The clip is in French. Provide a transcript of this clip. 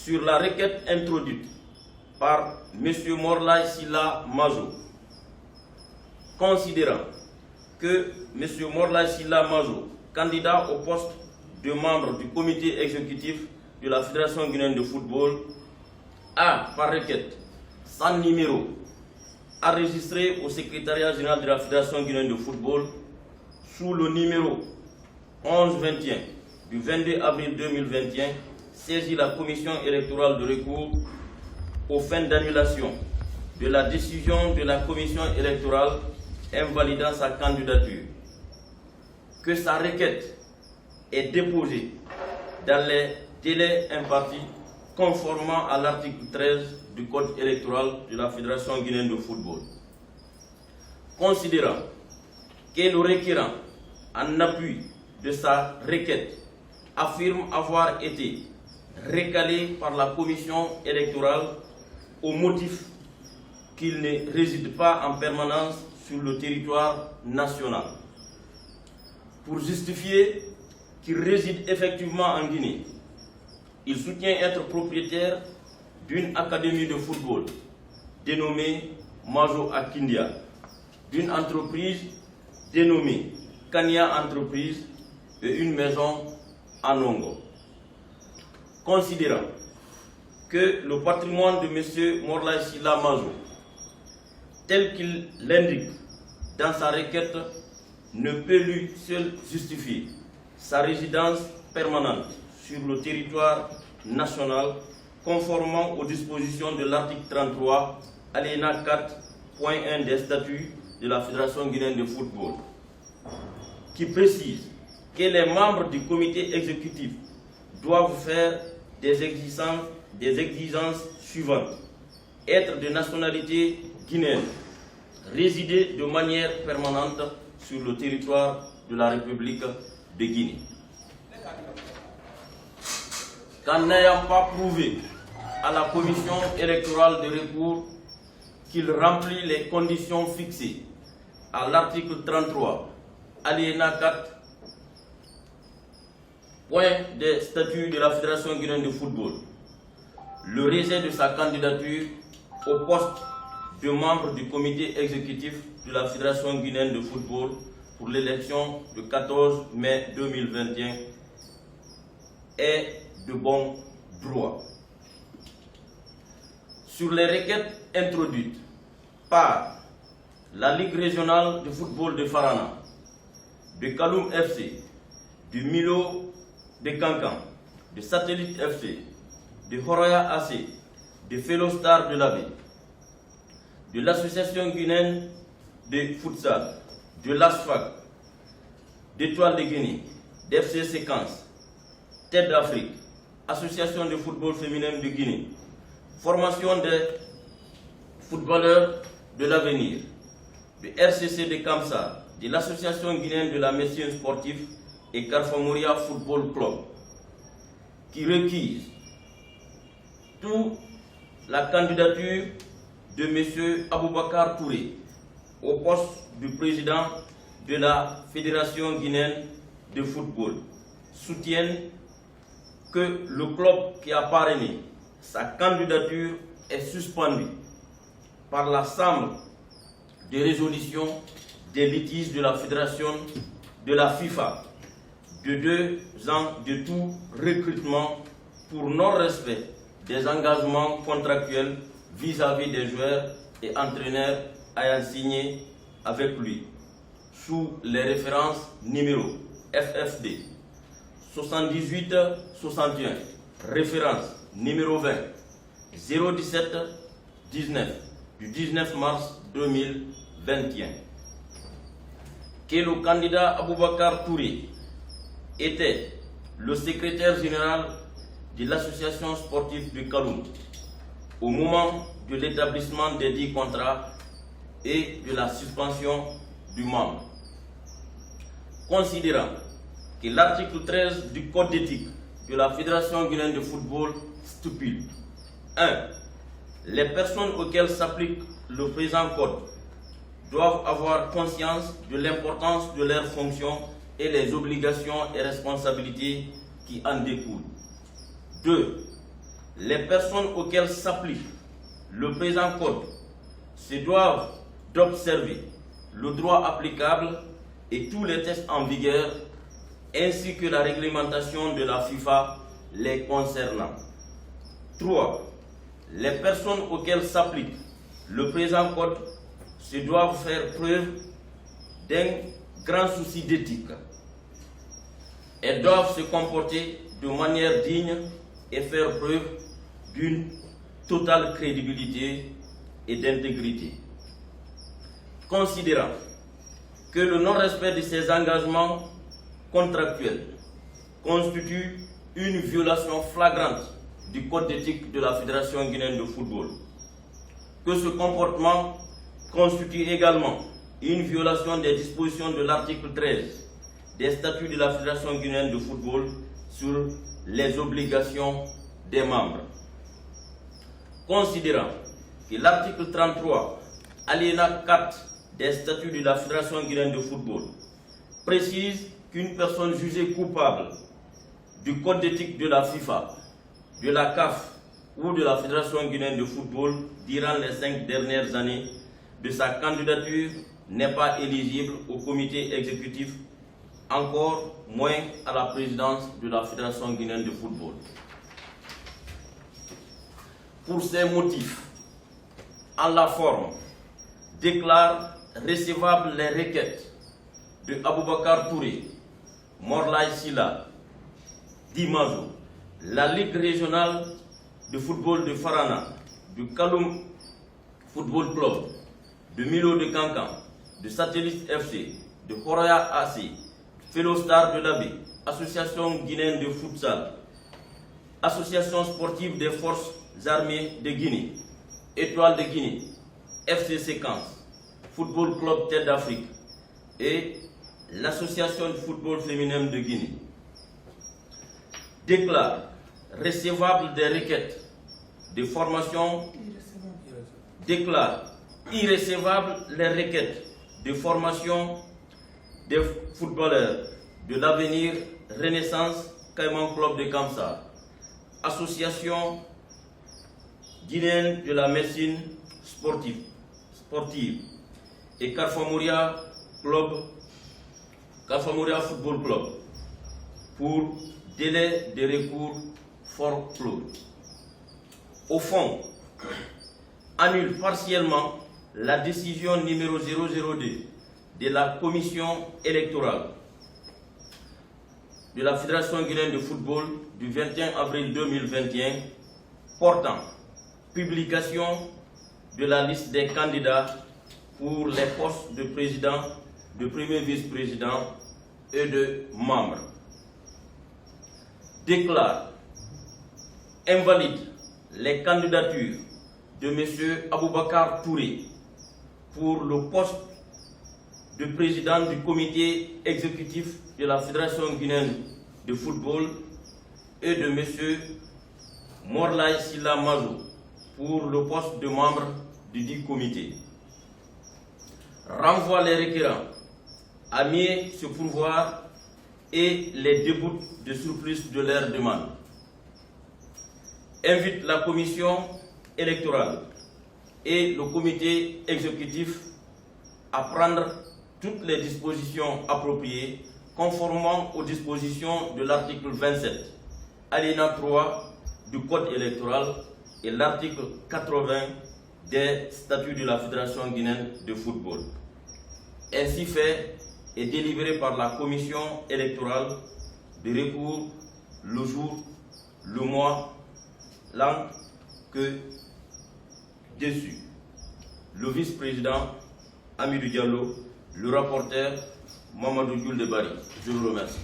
sur la requête introduite par M. Morlaye Sylla Majo, considérant que M. Morlaye Sylla Majo, candidat au poste de membre du comité exécutif de la Fédération guinéenne de football, a par requête sans numéro enregistré au secrétariat général de la Fédération guinéenne de football sous le numéro 1121 du 22 avril 2021, saisi la commission électorale de recours aux fins d'annulation de la décision de la commission électorale invalidant sa candidature, que sa requête est déposée dans les délais impartis conformément à l'article 13 du Code électoral de la Fédération guinéenne de football. Considérant que le requérant, en appui de sa requête, affirme avoir été recalé par la commission électorale au motif qu'il ne réside pas en permanence sur le territoire national. Pour justifier qu'il réside effectivement en Guinée, il soutient être propriétaire d'une académie de football dénommée Majo Akindia, d'une entreprise dénommée Kania Entreprise et une maison à Nongo. Considérant que le patrimoine de M. Morlaye Sylla Majo, tel qu'il l'indique dans sa requête, ne peut lui seul justifier sa résidence permanente sur le territoire national, conformément aux dispositions de l'article 33, alinéa 4.1 des statuts de la Fédération guinéenne de football, qui précise que les membres du comité exécutif doivent faire des exigences suivantes: être de nationalité guinéenne, résider de manière permanente sur le territoire de la République de Guinée. Qu'en n'ayant pas prouvé à la commission électorale de recours qu'il remplit les conditions fixées à l'article 33, alinéa 4, point des statuts de la Fédération guinéenne de football, le rejet de sa candidature au poste de membre du comité exécutif de la Fédération guinéenne de football pour l'élection du 14 mai 2021 est de bon droit. Sur les requêtes introduites par la Ligue régionale de football de Farana, de Kaloum FC, du Milo de Kankan, de Satellite FC, de Horoya AC, de Fellow Star de l'Abbé, de l'Association guinéenne de futsal, de l'ASFAC, d'Étoile de Guinée, d'FC Séquence, Tête d'Afrique, Association de football féminin de Guinée, formation des footballeurs de l'avenir, de RCC de Kamsa, de l'Association guinéenne de la médecine sportive et Carfamouria Football Club, qui requise toute la candidature de M. Aboubakar Touré au poste du président de la Fédération guinéenne de football, soutiennent que le club qui a parrainé sa candidature est suspendu par la Chambre de résolution des litiges de la Fédération de la FIFA de 2 ans de tout recrutement pour non-respect des engagements contractuels vis-à-vis des joueurs et entraîneurs ayant signé avec lui, sous les références numéro FFD 78-61, référence numéro 20 017-19 du 19 mars 2021. Que le candidat Aboubakar Touré était le secrétaire général de l'association sportive de Kaloum au moment de l'établissement des 10 contrats et de la suspension du membre. Considérant que l'article 13 du Code d'éthique de la Fédération guinéenne de football stipule 1. Les personnes auxquelles s'applique le présent code doivent avoir conscience de l'importance de leurs fonctions et les obligations et responsabilités qui en découlent. 2. les personnes auxquelles s'applique le présent code se doivent d'observer le droit applicable et tous les textes en vigueur, ainsi que la réglementation de la FIFA les concernant. 3. Les personnes auxquelles s'applique le présent code se doivent faire preuve d'un grand souci d'éthique. Elles doivent se comporter de manière digne et faire preuve d'une totale crédibilité et d'intégrité. Considérant que le non-respect de ces engagements contractuels constitue une violation flagrante du code d'éthique de la Fédération guinéenne de football, que ce comportement constitue également une violation des dispositions de l'article 13 des statuts de la Fédération guinéenne de football sur les obligations des membres. Considérant que l'article 33, alinéa 4 des statuts de la Fédération guinéenne de football précise qu'une personne jugée coupable du code d'éthique de la FIFA, de la CAF ou de la Fédération guinéenne de football durant les 5 dernières années de sa candidature n'est pas éligible au comité exécutif, encore moins à la présidence de la Fédération guinéenne de football. Pour ces motifs, en la forme, déclare recevables les requêtes de Aboubakar Touré, Morlaye Sylla, Di Mazo, la Ligue régionale de football de Farana, du Kaloum Football Club, de Milo de Kankan, de Satellite FC, de Horoya AC, Fellow Star de l'Abbé, Association guinéenne de futsal, Association sportive des forces armées de Guinée, Étoile de Guinée, FC Séquence, Football Club Tête d'Afrique et l'Association de football féminin de Guinée. Déclare recevable des requêtes de formation, déclare irrécevable les requêtes de formation des footballeurs de l'Avenir Renaissance Caïman Club de Kamsa, Association guinéenne de la médecine sportive et Carfamouria Football Club pour délai de recours fort clos. Au fond, annule partiellement la décision numéro 002 de la Commission électorale de la Fédération guinéenne de football du 21 avril 2021 portant publication de la liste des candidats pour les postes de président, de premier vice-président et de membres. Déclare invalide les candidatures de M. Aboubakar Touré pour le poste de président du comité exécutif de la Fédération guinéenne de football et de M. Morlaye Sylla Mazo pour le poste de membre du dit comité. Renvoie les requérants à mieux se pourvoir et les déboute de surplus de leur demande. Invite la commission électorale et le comité exécutif à prendre toutes les dispositions appropriées conformément aux dispositions de l'article 27, alinéa 3 du Code électoral et l'article 80 des statuts de la Fédération guinéenne de football. Ainsi fait et délivré par la commission électorale de recours le jour, le mois, l'an que dessus. Le vice-président Amidou Diallo, le rapporteur Mamadou Dioul de Bari. Je vous remercie.